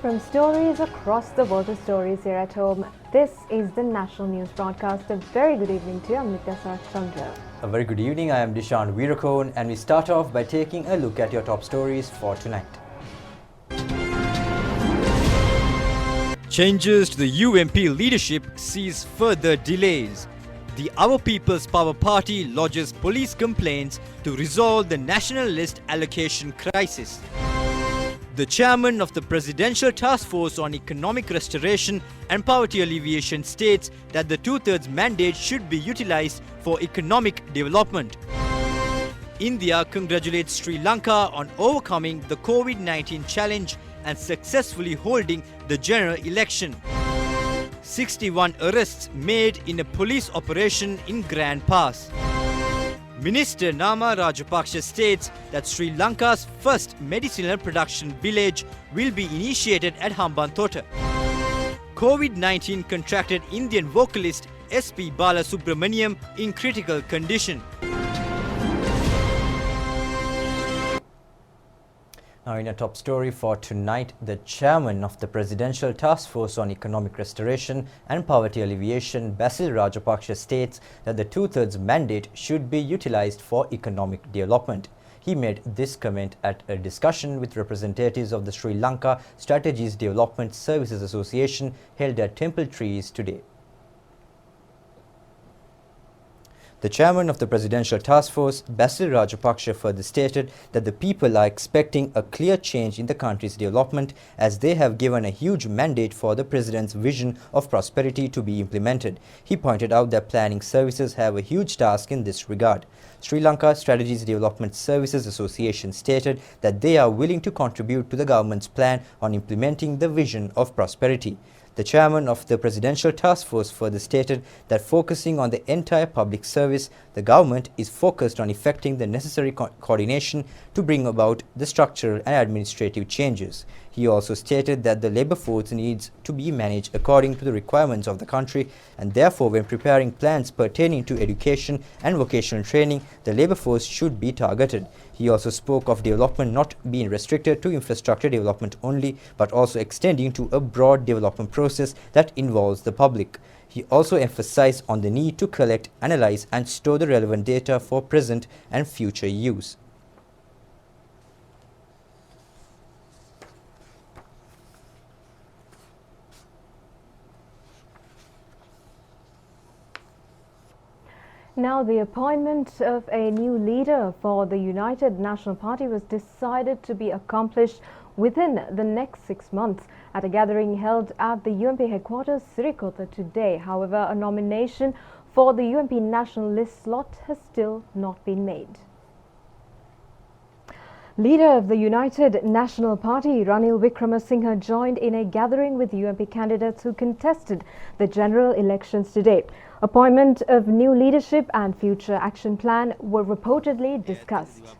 from stories across the world to stories here at home. This is the National News Broadcast. A very good evening to you. I'm Nityasa Chandra. A very good evening. I am Dishan Veerakone, and we start off by taking a look at your top stories for tonight. Changes to the UMP leadership sees further delays. The Our People's Power Party lodges police complaints to resolve the nationalist allocation crisis. The chairman of the Presidential Task Force on Economic Restoration and Poverty Alleviation states that the two-thirds mandate should be utilized for economic development. India congratulates Sri Lanka on overcoming the COVID-19 challenge and successfully holding the general election. 61 arrests made in a police operation in Grand Pass. Minister Nama Rajapaksa states that Sri Lanka's first medicinal production village will be initiated at Hambantota. COVID-19 contracted Indian vocalist SP Balasubramaniam in critical condition. Now, in a top story for tonight, the chairman of the Presidential Task Force on Economic Restoration and Poverty Alleviation, Basil Rajapaksa, states that the two-thirds mandate should be utilized for economic development. He made this comment at a discussion with representatives of the Sri Lanka Strategies Development Services Association held at Temple Trees today. The chairman of the Presidential Task Force, Basil Rajapaksa, further stated that the people are expecting a clear change in the country's development as they have given a huge mandate for the president's vision of prosperity to be implemented. He pointed out that planning services have a huge task in this regard. Sri Lanka Strategies Development Services Association stated that they are willing to contribute to the government's plan on implementing the vision of prosperity. The chairman of the Presidential Task Force further stated that focusing on the entire public service, the government is focused on effecting the necessary coordination to bring about the structural and administrative changes. He also stated that the labour force needs to be managed according to the requirements of the country, and therefore when preparing plans pertaining to education and vocational training, the labour force should be targeted. He also spoke of development not being restricted to infrastructure development only, but also extending to a broad development process that involves the public. He also emphasized on the need to collect, analyze and store the relevant data for present and future use. Now, the appointment of a new leader for the United National Party was decided to be accomplished within the next 6 months at a gathering held at the UMP headquarters, Sirikota, today. However, a nomination for the UMP national list slot has still not been made. Leader of the United National Party, Ranil Wickremesinghe, joined in a gathering with UMP candidates who contested the general elections today. Appointment of new leadership and future action plan were reportedly discussed.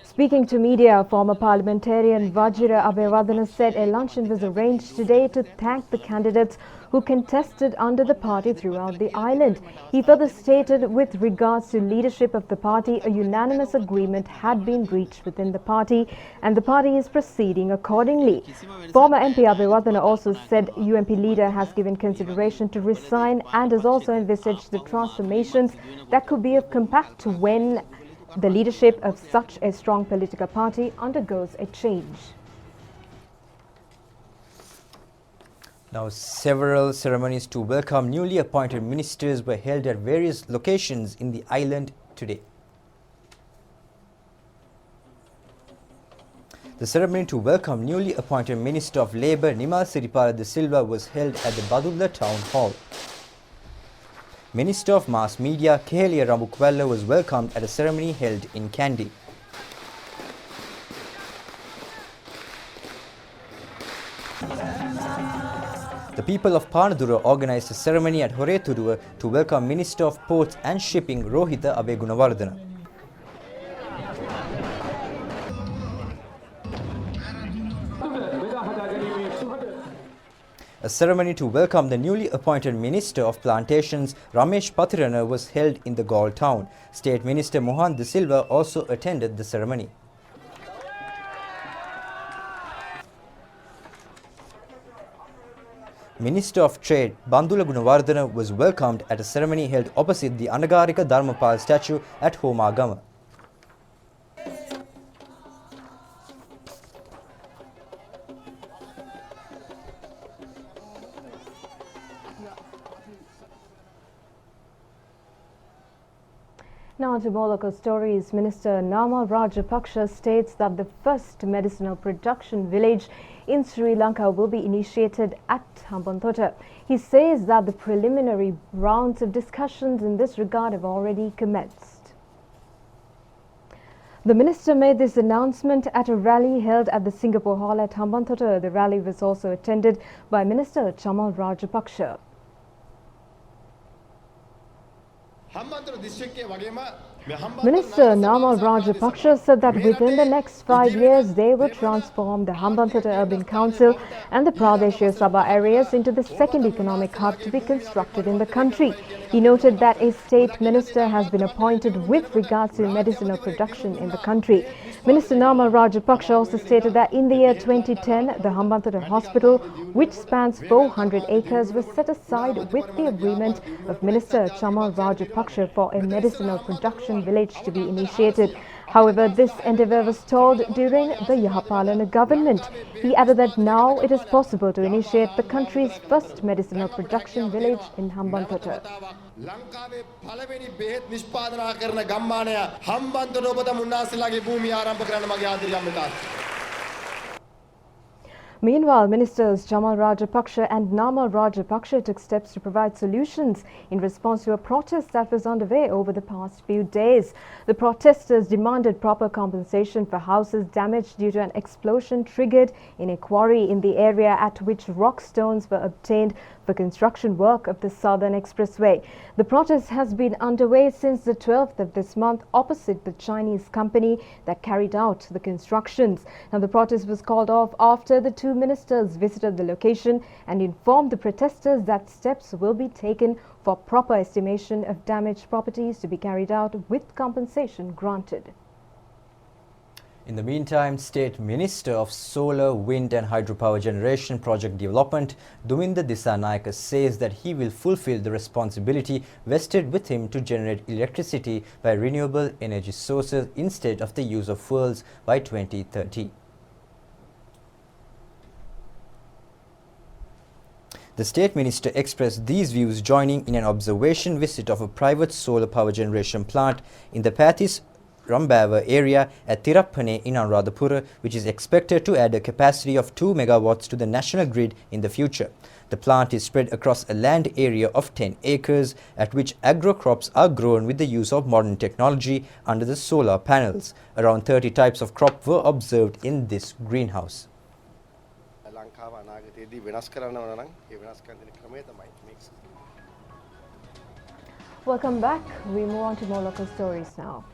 Speaking to media, former parliamentarian Vajira Abeyewardene said a luncheon was arranged today to thank the candidates who contested under the party throughout the island. He further stated with regards to leadership of the party, a unanimous agreement had been reached within the party and the party is proceeding accordingly. Former MP Abeyewardene also said UMP leader has given consideration to resign and has also envisaged the transformations that could be of compact when the leadership of such a strong political party undergoes a change. Now, several ceremonies to welcome newly appointed ministers were held at various locations in the island today. The ceremony to welcome newly appointed Minister of Labour Nimal Siripala de Silva was held at the Badulla Town Hall. Minister of Mass Media Kehelia Rambukwella was welcomed at a ceremony held in Kandy. The people of Panadura organized a ceremony at Horeturuwa to welcome Minister of Ports and Shipping Rohitha Abegunawardena. A ceremony to welcome the newly appointed Minister of Plantations, Ramesh Pathirana, was held in the Galle town. State Minister Mohan De Silva also attended the ceremony. Minister of Trade Bandula Gunawardena was welcomed at a ceremony held opposite the Anagarika Dharmapal statue at Homagama. Now to more local stories. Minister Nama Rajapaksa states that the first medicinal production village in Sri Lanka will be initiated at Hambantota. He says that the preliminary rounds of discussions in this regard have already commenced. The minister made this announcement at a rally held at the Singapore Hall at Hambantota. The rally was also attended by Minister Chamal Rajapaksa. Minister Nama Rajapaksa said that within the next 5 years they will transform the Hambantota Urban Council and the Pradeshya Sabha areas into the second economic hub to be constructed in the country. He noted that a state minister has been appointed with regards to medicinal production in the country. Minister Nama Rajapaksa also stated that in the year 2010, the Hambantota Hospital, which spans 400 acres, was set aside with the agreement of Minister Chamal Rajapaksa for a medicinal production village to be initiated. However, this endeavour was stalled during the Yahapalana government. He added that now it is possible to initiate the country's first medicinal production village in Hambantota. ලංකාවේ පළවෙනි බෙහෙත් නිෂ්පාදනය කරන ගම්මානය හම්බන්තොට ඔබට මුන්නාසලාගේ භූමිය ආරම්භ කරන්න මගේ ආදරය අම්මලා. Meanwhile, Ministers Chamal Rajapaksa and Nama Rajapaksa took steps to provide solutions in response to a protest that was underway over the past few days. The protesters demanded proper compensation for houses damaged due to an explosion triggered in a quarry in the area at which rock stones were obtained for construction work of the Southern Expressway. The protest has been underway since the 12th of this month opposite the Chinese company that carried out the constructions. Now, the protest was called off after the two ministers visited the location and informed the protesters that steps will be taken for proper estimation of damaged properties to be carried out with compensation granted. In the meantime, State Minister of Solar, Wind and Hydropower Generation Project Development, Duminda Dissanayake, says that he will fulfill the responsibility vested with him to generate electricity by renewable energy sources instead of the use of fuels by 2030. The State Minister expressed these views joining in an observation visit of a private solar power generation plant in the Pathis Rambava area at Tirappane in Anuradhapura, which is expected to add a capacity of 2 megawatts to the national grid in the future. The plant is spread across a land area of 10 acres at which agro crops are grown with the use of modern technology under the solar panels. Around 30 types of crop were observed in this greenhouse. Welcome back. We move on to more local stories now.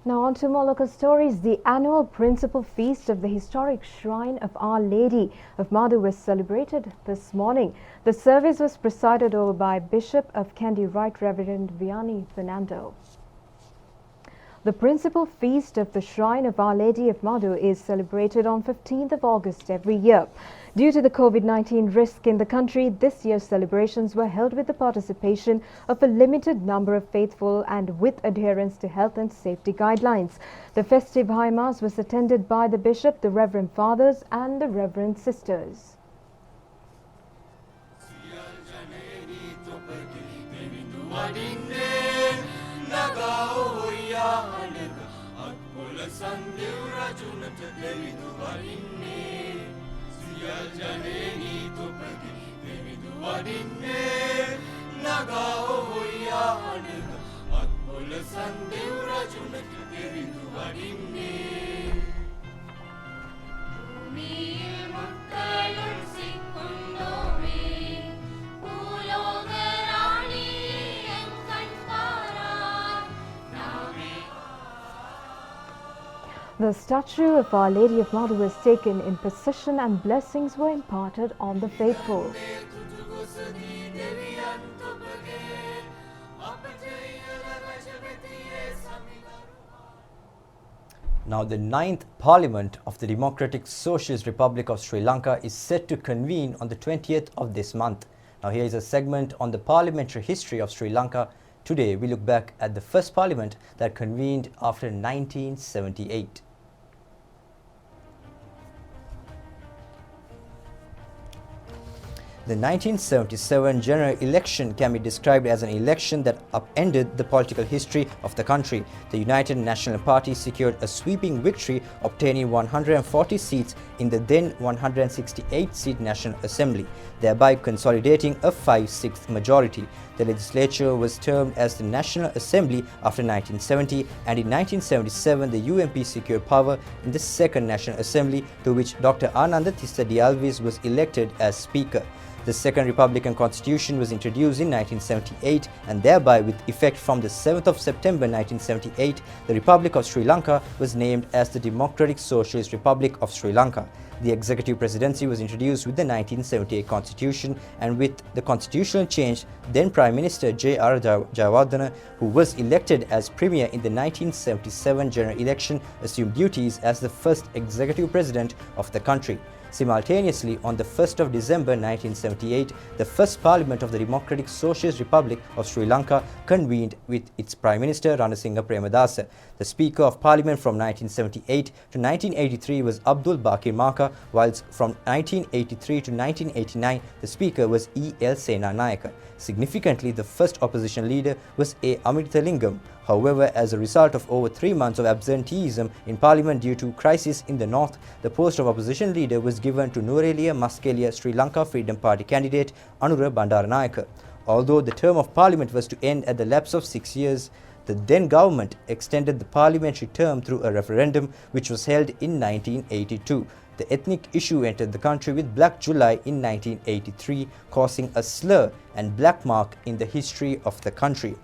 Now on to more local stories. The annual principal feast of the historic shrine of Our Lady of Maduro was celebrated this morning. The service was presided over by Bishop of Kandy Right Reverend Vianney Fernando. The principal feast of the Shrine of Our Lady of Maduro is celebrated on 15th of August every year. Due to the COVID-19 risk in the country, this year's celebrations were held with the participation of a limited number of faithful and with adherence to health and safety guidelines. The festive High Mass was attended by the Bishop, the Reverend Fathers and the Reverend Sisters. The statue of Our Lady of Maduro was taken in procession and blessings were imparted on the faithful. Now, the 9th Parliament of the Democratic Socialist Republic of Sri Lanka is set to convene on the 20th of this month. Now, here is a segment on the parliamentary history of Sri Lanka. Today, we look back at the first parliament that convened after 1978. The 1977 general election can be described as an election that upended the political history of the country. The United National Party secured a sweeping victory, obtaining 140 seats in the then 168-seat National Assembly, thereby consolidating a 5/6 majority. The legislature was termed as the National Assembly after 1970, and in 1977 the UNP secured power in the second National Assembly, to which Dr. Ananda Tissa Dialvis was elected as Speaker. The second Republican Constitution was introduced in 1978, and thereby, with effect from the 7th of September 1978, the Republic of Sri Lanka was named as the Democratic Socialist Republic of Sri Lanka. The executive presidency was introduced with the 1978 Constitution, and with the constitutional change, then Prime Minister J.R. Jayawardena, who was elected as Premier in the 1977 general election, assumed duties as the first executive president of the country. Simultaneously, on the 1st of December 1978, the first Parliament of the Democratic Socialist Republic of Sri Lanka convened with its Prime Minister Ranasinghe Premadasa. The Speaker of Parliament from 1978 to 1983 was Abdul Bakir Maka, whilst from 1983 to 1989 the Speaker was E.L. Senanayaka. Significantly, the first opposition leader was A. Amrithalingam. However, as a result of over 3 months of absenteeism in Parliament due to crisis in the north, the post of opposition leader was given to Nuwara Muskelia Sri Lanka Freedom Party candidate Anura Bandaranayake. Although the term of Parliament was to end at the lapse of 6 years, the then government extended the parliamentary term through a referendum which was held in 1982. The ethnic issue entered the country with Black July in 1983, causing a slur and black mark in the history of the country.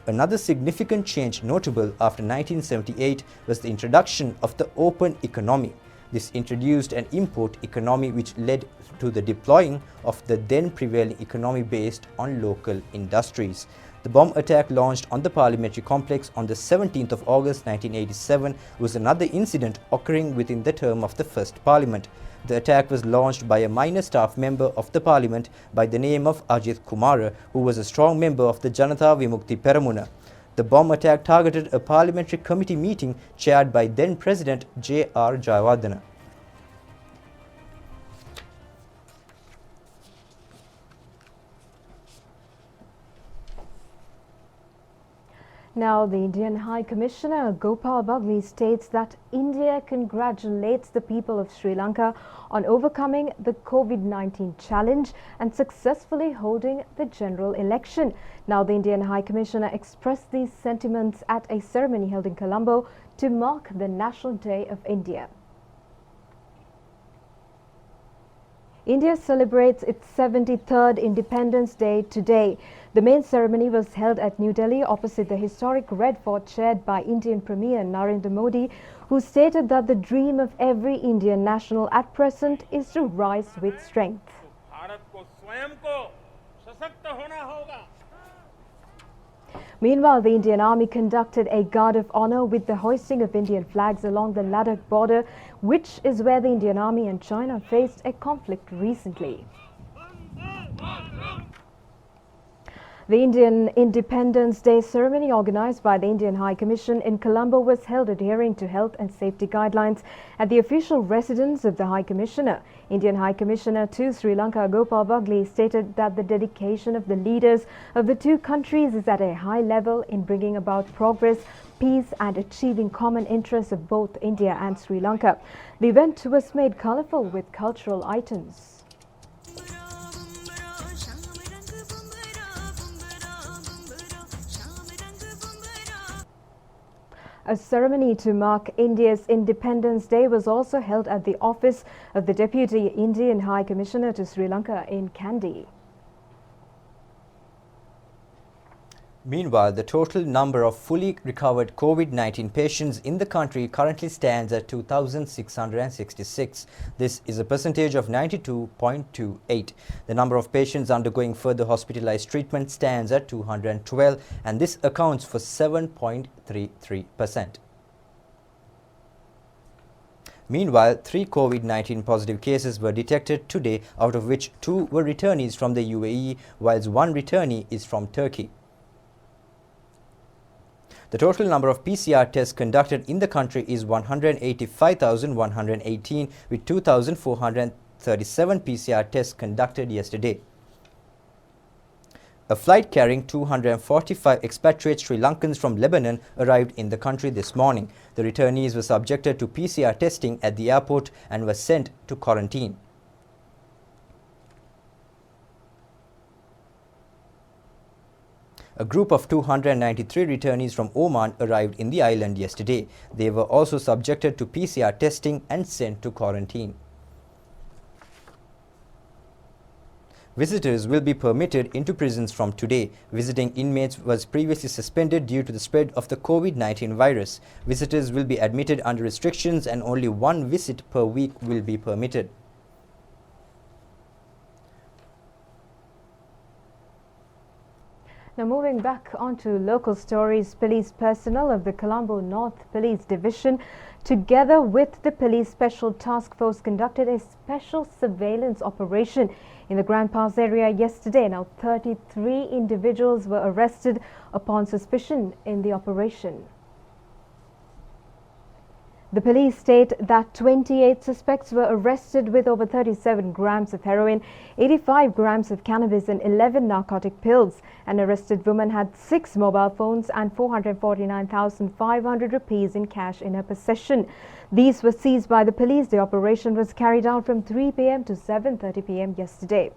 Another significant change notable after 1978 was the introduction of the open economy. This introduced an import economy which led to the deploying of the then prevailing economy based on local industries. The bomb attack launched on the parliamentary complex on the 17th of August 1987 was another incident occurring within the term of the first parliament. The attack was launched by a minor staff member of the parliament by the name of Ajith Kumara, who was a strong member of the Janatha Vimukti Peramuna. The bomb attack targeted a parliamentary committee meeting chaired by then President J.R. Jayawardena. Now, the Indian High Commissioner Gopal Bagli states that India congratulates the people of Sri Lanka on overcoming the COVID-19 challenge and successfully holding the general election. Now, the Indian High Commissioner expressed these sentiments at a ceremony held in Colombo to mark the National Day of India. India celebrates its 73rd Independence Day today. The main ceremony was held at New Delhi opposite the historic Red Fort, chaired by Indian Premier Narendra Modi, who stated that the dream of every Indian national at present is to rise with strength. Meanwhile, the Indian Army conducted a guard of honor with the hoisting of Indian flags along the Ladakh border, which is where the Indian Army and China faced a conflict recently. The Indian Independence Day ceremony organized by the Indian High Commission in Colombo was held adhering to health and safety guidelines at the official residence of the High Commissioner. Indian High Commissioner to Sri Lanka Gopal Bagli stated that the dedication of the leaders of the two countries is at a high level in bringing about progress, peace and achieving common interests of both India and Sri Lanka. The event was made colorful with cultural items. A ceremony to mark India's Independence Day was also held at the office of the Deputy Indian High Commissioner to Sri Lanka in Kandy. Meanwhile, the total number of fully recovered COVID-19 patients in the country currently stands at 2,666. This is a percentage of 92.28. The number of patients undergoing further hospitalized treatment stands at 212, and this accounts for 7.33%. Meanwhile, 3 COVID-19 positive cases were detected today, out of which 2 were returnees from the UAE, whilst 1 returnee is from Turkey. The total number of PCR tests conducted in the country is 185,118, with 2,437 PCR tests conducted yesterday. A flight carrying 245 expatriate Sri Lankans from Lebanon arrived in the country this morning. The returnees were subjected to PCR testing at the airport and were sent to quarantine. A group of 293 returnees from Oman arrived in the island yesterday. They were also subjected to PCR testing and sent to quarantine. Visitors will be permitted into prisons from today. Visiting inmates was previously suspended due to the spread of the COVID-19 virus. Visitors will be admitted under restrictions and only 1 visit per week will be permitted. Now moving back onto local stories, police personnel of the Colombo North Police Division together with the Police Special Task Force conducted a special surveillance operation in the Grand Pass area yesterday. Now 33 individuals were arrested upon suspicion in the operation. The police state that 28 suspects were arrested with over 37 grams of heroin, 85 grams of cannabis and 11 narcotic pills. An arrested woman had 6 mobile phones and 449,500 rupees in cash in her possession. These were seized by the police. The operation was carried out from 3 p.m. to 7:30 p.m. yesterday.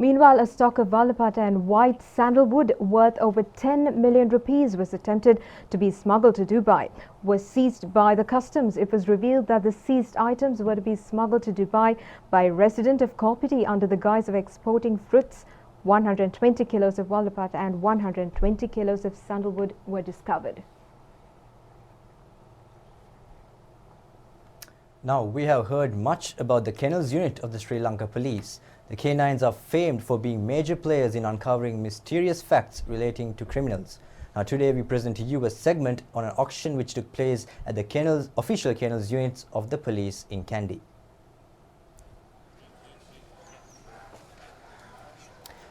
Meanwhile, a stock of Valapata and white sandalwood worth over 10 million rupees was attempted to be smuggled to Dubai. Was seized by the customs. It was revealed that the seized items were to be smuggled to Dubai by a resident of Korpiti under the guise of exporting fruits. 120 kilos of Valapata and 120 kilos of sandalwood were discovered. Now, we have heard much about the Kennels unit of the Sri Lanka Police. The canines are famed for being major players in uncovering mysterious facts relating to criminals. Now, today we present to you a segment on an auction which took place at the official Kennels units of the police in Kandy.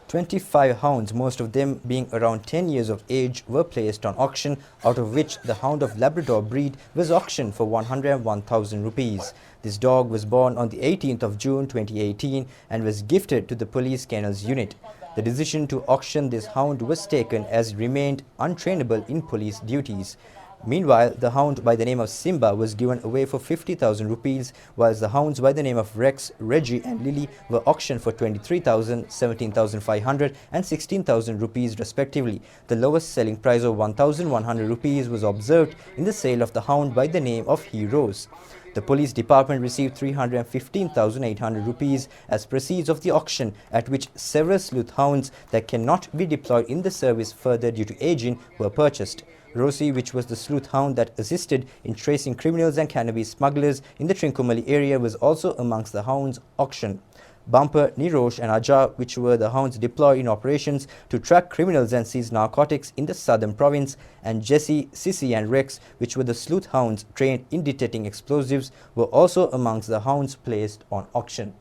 25 hounds, most of them being around 10 years of age, were placed on auction, out of which the Hound of Labrador breed was auctioned for 101,000 rupees. This dog was born on the 18th of June 2018 and was gifted to the police kennels unit. The decision to auction this hound was taken as it remained untrainable in police duties. Meanwhile, the hound by the name of Simba was given away for 50,000 rupees, whilst the hounds by the name of Rex, Reggie and Lily were auctioned for 23,000, 17,500 and 16,000 rupees respectively. The lowest selling price of 1,100 rupees was observed in the sale of the hound by the name of Heroes. The police department received 315,800 rupees as proceeds of the auction, at which several sleuth hounds that cannot be deployed in the service further due to aging were purchased. Rosie, which was the sleuth hound that assisted in tracing criminals and cannabis smugglers in the Trincomalee area, was also amongst the hounds auctioned. Bumper, Nirosh and Aja, which were the hounds deployed in operations to track criminals and seize narcotics in the southern province, and Jesse, Sissy and Rex, which were the sleuth hounds trained in detecting explosives, were also amongst the hounds placed on auction.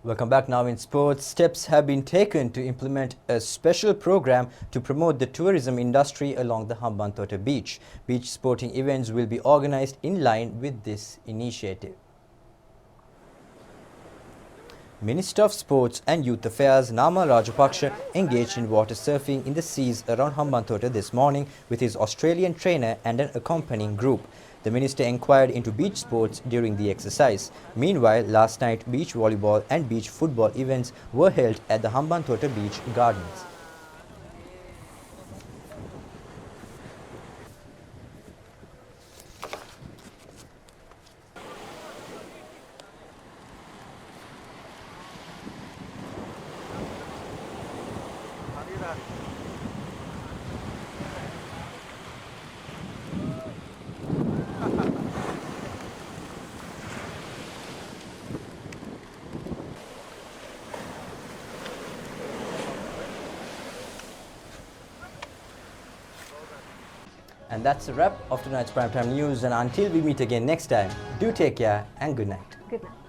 Welcome back. Now in sports, steps have been taken to implement a special program to promote the tourism industry along the Hambantota beach. Beach sporting events will be organized in line with this initiative. Minister of Sports and Youth Affairs Nama Rajapaksha engaged in water surfing in the seas around Hambantota this morning with his Australian trainer and an accompanying group. The minister inquired into beach sports during the exercise. Meanwhile, last night, beach volleyball and beach football events were held at the Hambantota Beach Gardens. And that's a wrap of tonight's Primetime News, and until we meet again next time, do take care and good night. Good night.